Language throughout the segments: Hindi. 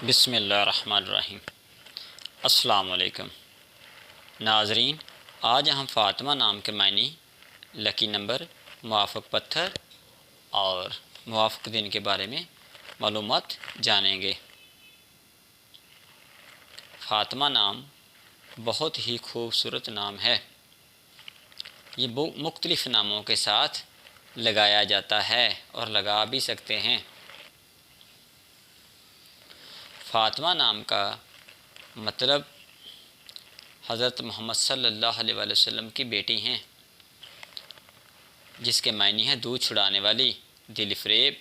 बिस्मिल्लाहिर्रहमानिर्रहीम। अस्सलाम वालेकुम नाज़रीन, आज हम फ़ातिमा नाम के मायने, लकी नंबर, मुआफ़क़ पत्थर और मुआफ़क़ दिन के बारे में मालूमात जानेंगे। फ़ातिमा नाम बहुत ही खूबसूरत नाम है। ये मुख्तलिफ़ नामों के साथ लगाया जाता है और लगा भी सकते हैं। फ़ातिमा नाम का मतलब हज़रत मोहम्मद सल्लल्लाहु अलैहि वसल्लम की बेटी हैं, जिसके मायने हैं दूध छुड़ाने वाली, दिल फ़रेब।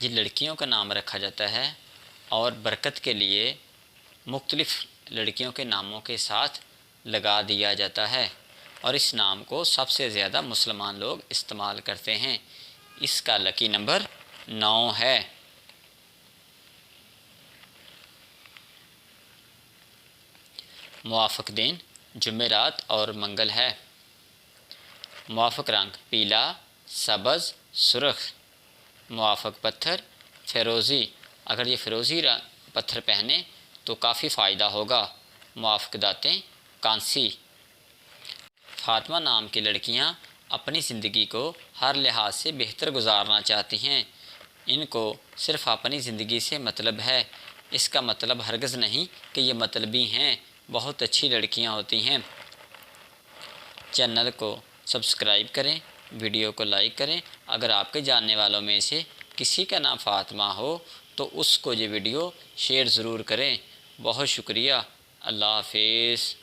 ये लड़कियों का नाम रखा जाता है और बरकत के लिए मुख्तलिफ़ लड़कियों के नामों के साथ लगा दिया जाता है और इस नाम को सबसे ज़्यादा मुसलमान लोग इस्तेमाल करते हैं। इसका लकी नंबर 9 है। मुआफ़क़ दिन जुमेरात और मंगल है। मुआफ़क़ रंग पीला, सब्ज़, सुर्ख। मुआफ़क़ पत्थर फ़िरोज़ी। अगर ये फ़िरोज़ी पत्थर पहने तो काफ़ी फ़ायदा होगा। मुआफ़क़ दातें कांसी। फ़ातिमा नाम की लड़कियां अपनी ज़िंदगी को हर लिहाज से बेहतर गुजारना चाहती हैं। इनको सिर्फ़ अपनी ज़िंदगी से मतलब है। इसका मतलब हरगिज़ नहीं कि ये मतलबी हैं। बहुत अच्छी लड़कियां होती हैं। चैनल को सब्सक्राइब करें, वीडियो को लाइक करें। अगर आपके जानने वालों में से किसी का नाम फ़ातिमा हो तो उसको ये वीडियो शेयर ज़रूर करें। बहुत शुक्रिया। अल्लाह हाफ़िज़।